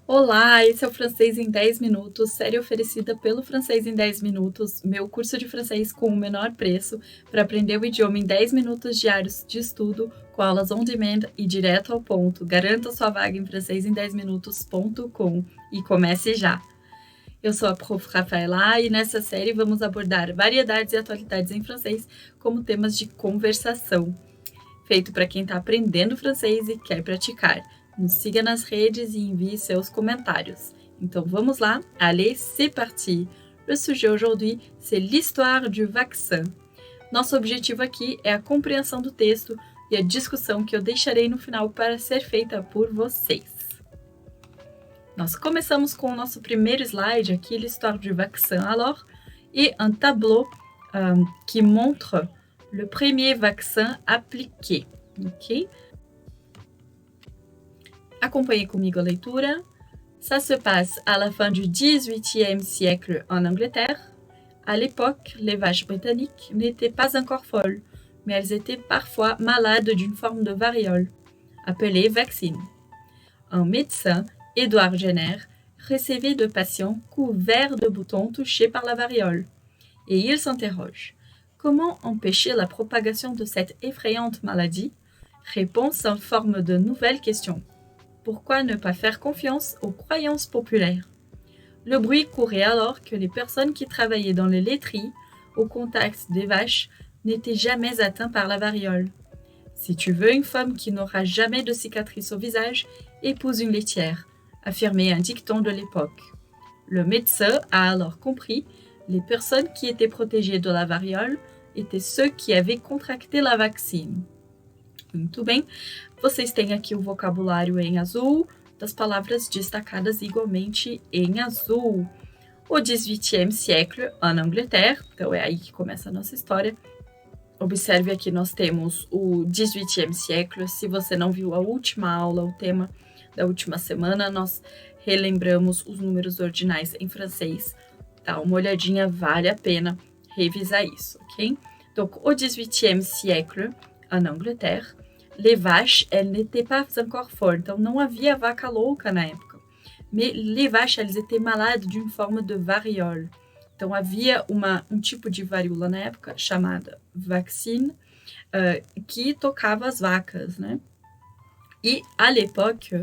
Olá, esse é o Francês em 10 Minutos, série oferecida pelo Francês em 10 Minutos, meu curso de francês com o menor preço, para aprender o idioma em 10 minutos diários de estudo, com aulas on demand e direto ao ponto. Garanta sua vaga em francesemdesminutos.com e comece já! Eu sou a Prof. Rafaela e nessa série vamos abordar variedades e atualidades em francês como temas de conversação, feito para quem está aprendendo francês e quer praticar. Nos siga nas redes e envie seus comentários. Então vamos lá, allez, c'est parti! Le sujet aujourd'hui, c'est l'histoire du vaccin. Nosso objetivo aqui é a compreensão do texto e a discussão que eu deixarei no final para ser feita por vocês. Nós começamos com o nosso primeiro slide aqui, l'histoire du vaccin alors, et un tableau qui montre le premier vaccin appliqué. Ok? Acompanhe comigo a leitura. Ça se passe à la fin du XVIIIe siècle en Angleterre. À l'époque, les vaches britanniques n'étaient pas encore folles, mais elles étaient parfois malades d'une forme de variole, appelée vaccine. Un médecin, Édouard Jenner, recevait de patients couverts de boutons touchés par la variole. Et il s'interroge. Comment empêcher la propagation de cette effrayante maladie? Réponse en forme de nouvelle question. Pourquoi ne pas faire confiance aux croyances populaires? Le bruit courait alors que les personnes qui travaillaient dans les laiteries, au contact des vaches, n'étaient jamais atteintes par la variole. Si tu veux une femme qui n'aura jamais de cicatrice au visage, épouse une laitière, affirmait un dicton de l'époque. Le médecin a alors compris, les personnes qui étaient protégées de la variole étaient ceux qui avaient contracté la vaccine. Muito bem, vocês têm aqui o vocabulário em azul, das palavras destacadas igualmente em azul. O XVIIIe siècle en Angleterre, então é aí que começa a nossa história. Observe aqui, nós temos o XVIIIe siècle. Se você não viu a última aula, o tema da última semana, nós relembramos os números ordinais em francês. Dá uma olhadinha, vale a pena revisar isso, ok? Donc, au XVIIIe siècle, en Angleterre, les vaches, elles n'étaient pas encore folles. Então, não havia vaca louca na época. Mais les vaches, elles étaient malades d'une forme de variole. Então, havia um tipo de varíola na época, chamada vaccine, que tocava as vacas, né? E, à l'époque,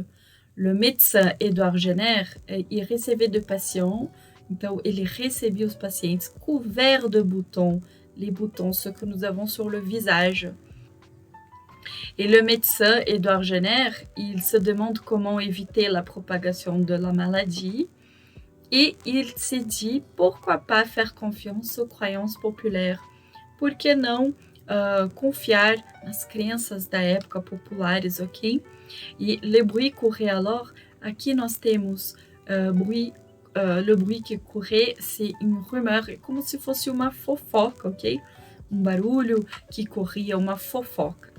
le médecin Édouard Jenner, il recevait de patients, então ele recebia os pacientes couverts de boutons, les boutons, ceux que nous avons sur le visage. Et le médecin Édouard Jenner, il se demande comment éviter la propagation de la maladie. Et il s'est dit, pourquoi pas faire confiance aux croyances populaires? Por que não confiar nas crenças da época populares, ok? E le bruit courait alors, aqui nós temos le bruit que courait, c'est une rumeur, é como se fosse uma fofoca, ok? Um barulho que corria, uma fofoca.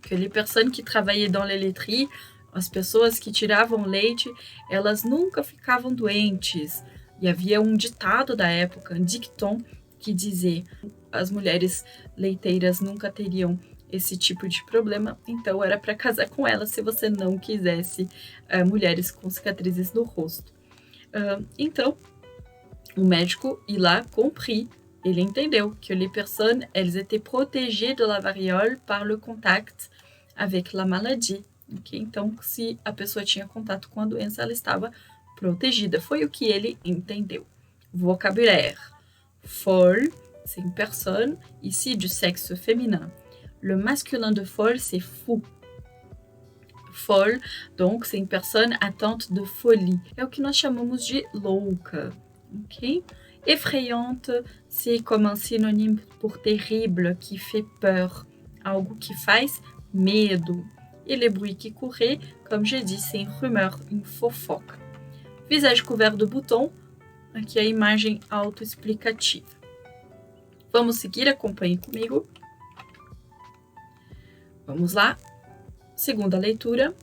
Que les personnes qui travaillaient dans les laiteries, as pessoas que tiravam leite, elas nunca ficavam doentes. E havia um ditado da época, um dicton, que dizia as mulheres leiteiras nunca teriam esse tipo de problema, então era para casar com elas se você não quisesse mulheres com cicatrizes no rosto. Então, o médico, il a compris, ele entendeu que les personnes, elles étaient protégées de la variole par le contact avec la maladie. Okay? Então, se a pessoa tinha contato com a doença, ela estava protegida. Foi o que ele entendeu. Vocabulaire. Folle, c'est une personne, ici du sexe féminin. Le masculin de folle, c'est fou. Folle, donc, c'est une personne atteinte de folie. É o que nós chamamos de louca. Ok? Effrayante, c'est comme un synonyme pour terrible, qui fait peur. Algo que faz medo. Et les bruits qui couraient, comme j'ai dit, c'est une rumeur, une fofoca. Visage couvert de boutons, aqui a imagem autoexplicativa. Vamos seguir, acompanhe comigo. Vamos lá. Segunda leitura.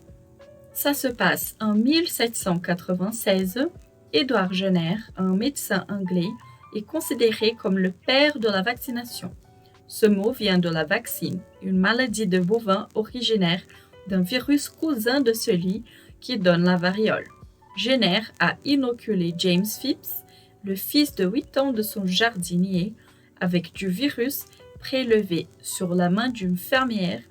Ça se passe en 1796. Édouard Jenner, un médecin anglais, est considéré comme le père de la vaccination. Ce mot vient de la vaccine, une maladie de bovins originaire d'un virus cousin de celui qui donne la variole. Jenner a inoculé James Phipps, le fils de 8 ans de son jardinier, avec du virus prélevé sur la main d'une fermière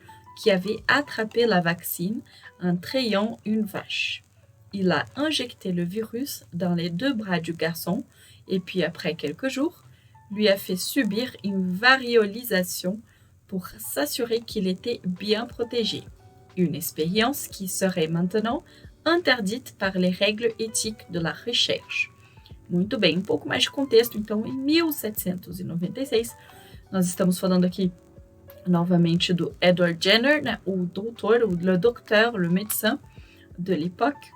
qui avait attrapé la vaccine en trayant une vache. Il a injecté le virus dans les 2 bras du garçon et puis après quelques jours, lui a fait subir une variolisation pour s'assurer qu'il était bien protégé. Une expérience qui serait maintenant interdite par les règles éthiques de la recherche. Muito bem, um pouco mais de contexto. Então, em 1796, nós estamos falando aqui novamente do Edward Jenner, né, o doutor, le docteur, le médecin de l'époque,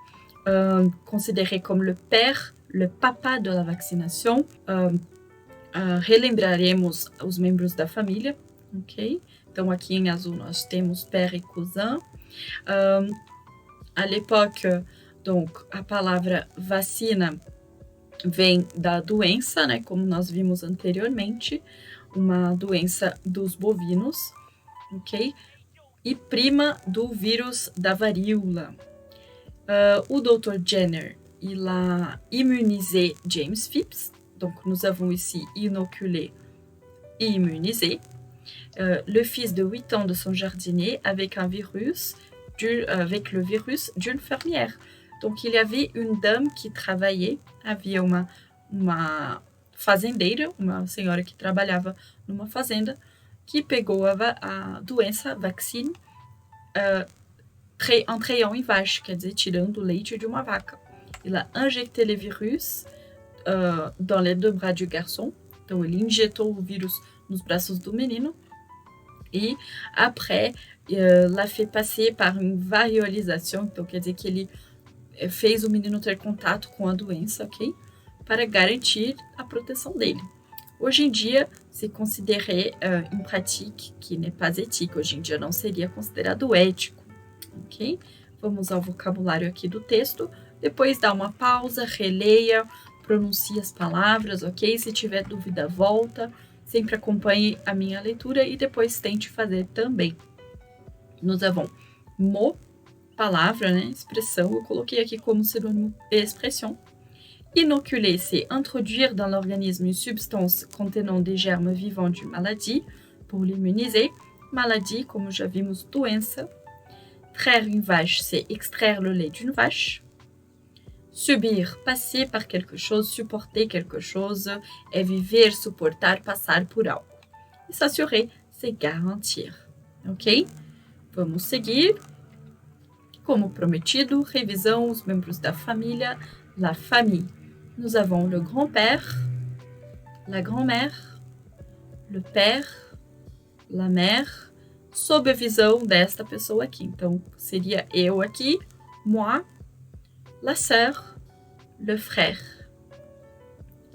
considéré comme le père, le papa de la vacinação. Relembraremos os membros da família, ok? Então, aqui em azul nós temos père e cousin. À l'époque, donc, a palavra vacina vem da doença, né, como nós vimos anteriormente, uma doença dos bovinos, ok? E prima do vírus da varíola. O Dr. Jenner, il a immunisé James Phipps, donc nous avons ici inoculé et immunisé, le fils de 8 ans de son jardinier avec le virus d'une fermière. Donc, il y avait une dame qui travaillait, havia uma fazendeira, uma senhora que trabalhava numa fazenda, que pegou a doença, vacine, en trayant une vache, quer dizer, tirando o leite de uma vaca. Il a injecté le virus dans les 2 bras du garçon. Então, ele injetou o vírus nos braços do menino. E après, l'a fait passer par une variolização. Então, quer dizer que ele fez o menino ter contato com a doença, ok? Para garantir a proteção dele. Hoje em dia, c'est considéré une pratique qui n'est pas éthique. Hoje em dia não seria considerado ético, ok? Vamos ao vocabulário aqui do texto. Depois dá uma pausa, releia, pronuncie as palavras, ok? Se tiver dúvida, volta. Sempre acompanhe a minha leitura e depois tente fazer também. Nous avons mot, palavra, né? Expressão. Eu coloquei aqui como sinônimo expression. Inoculer, c'est introduire dans l'organisme une substance contenant des germes vivants d'une maladie pour l'immuniser. Maladie, como já vimos, doença. Traire une vache, c'est extraire le lait d'une vache. Subir, passer par quelque chose, supporter quelque chose, é viver, suportar, passar por algo. E s'assurer, c'est garantir. Ok? Vamos seguir. Como prometido, revisão, os membros da família, la famille. Nous avons le grand-père, la grand-mère, le père, la mère, sob a visão desta pessoa aqui. Então, seria eu aqui, moi, la sœur, le frère,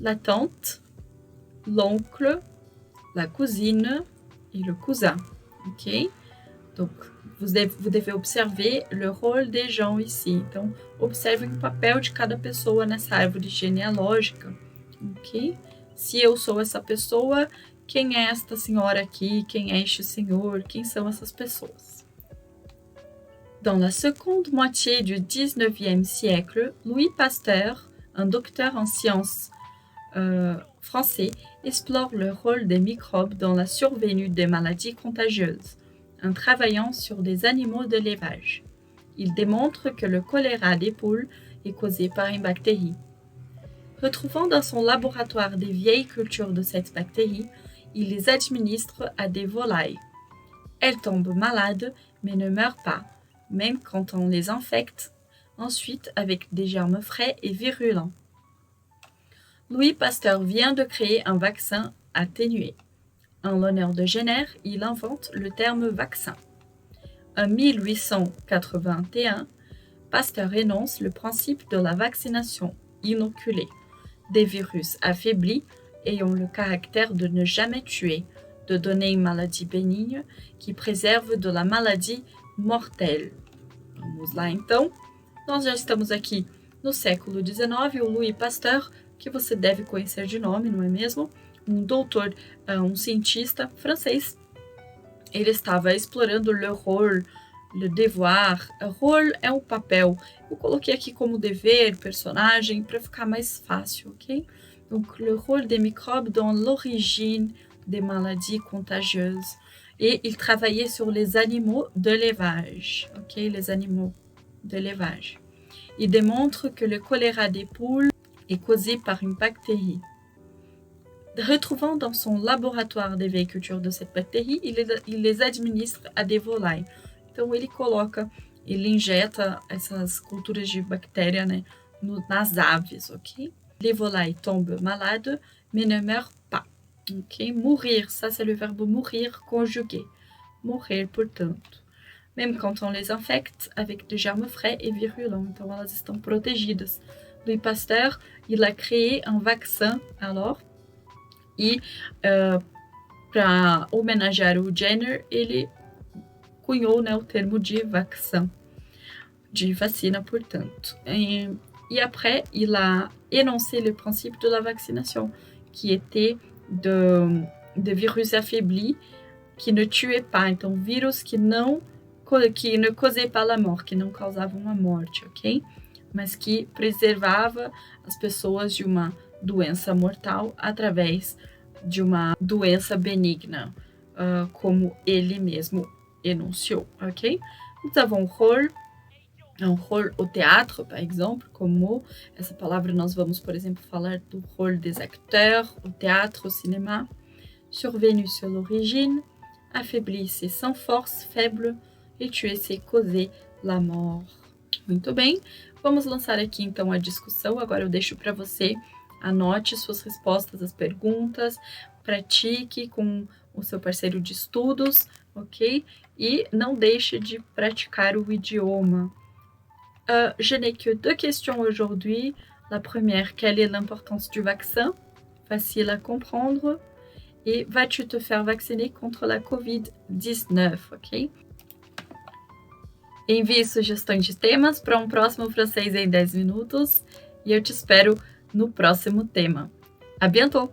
la tante, l'oncle, la cousine et le cousin. Ok? Donc, vous devez observer le rôle des gens ici. Então, observe o papel de cada pessoa nessa árvore genealógica. Ok? Se eu sou essa pessoa, quem é esta senhora aqui? Quem é este senhor? Quem são essas pessoas? Dans la seconde moitié du 19e siècle, Louis Pasteur, un docteur en sciences français, explore le rôle des microbes dans la survenue des maladies contagieuses, en travaillant sur des animaux de l'élevage. Il démontre que le choléra des poules est causé par une bactérie. Retrouvant dans son laboratoire des vieilles cultures de cette bactérie, il les administre à des volailles. Elles tombent malades, mais ne meurent pas, même quand on les infecte ensuite avec des germes frais et virulents. Louis Pasteur vient de créer un vaccin atténué. En l'honneur de Jenner, il invente le terme vaccin. En 1881, Pasteur énonce le principe de la vaccination inoculée, des virus affaiblis ayant le caractère de ne jamais tuer, de donner une maladie bénigne qui préserve de la maladie mortelle. Vamos lá então. Nós já estamos aqui no século XIX, o Louis Pasteur, que você deve conhecer de nome, não é mesmo? Um doutor, um cientista francês. Ele estava explorando le rôle le devoir. Rôle é um papel. Eu coloquei aqui como dever, personagem, para ficar mais fácil, ok? Donc, le rôle des microbes dans l'origine des maladies contagieuses. Et il travaillait sur les animaux de l'élevage, ok? Les animaux de l'élevage. Il démontre que le choléra des poules est causé par une bactérie. Retrouvant dans son laboratoire des veicultures de cette bactérie, il les administre à des volailles. Então, ele injeta essas culturas de bactéria, né, nas aves, ok? Les volailles tombent malades, mais ne meurent pas. Ok? Mourir, ça c'est le verbe mourir conjugué. Morrer, portanto. Même quand on les infecte avec des germes frais et virulents. Então, elas estão protegidas. Louis Pasteur, il a créé un vaccin, alors, e para homenagear o Jenner, ele cunhou, né, o termo de vaccin, de vacina, portanto. Et après, il a énoncé le principe de la vaccination, qui était de virus affaiblis que ne tuaient pas. Então, vírus que ne causaient pas la mort, que não causavam a morte, ok? Mas que preservava as pessoas de uma doença mortal através de uma doença benigna, como ele mesmo énonciou, ok? Nous avons rôle, un rôle au théâtre, par exemple, como essa palavra nós vamos, por exemplo, falar do rôle des acteurs, au théâtre, au cinéma. Survenu sur l'origine, affaibli, c'est sans force, faible, et tuer, c'est causer la mort. Muito bem, vamos lançar aqui então a discussão. Agora eu deixo para você, anote suas respostas às perguntas, pratique com o seu parceiro de estudos, ok? E não deixe de praticar o idioma. Je n'ai que 2 questions aujourd'hui. La première, quelle est l'importance du vaccin? Facile à comprendre. Et vas-tu te faire vacciner contre la Covid-19, ok? Envie sugestões de temas para um próximo francês em 10 minutos e eu te espero no próximo tema. À bientôt!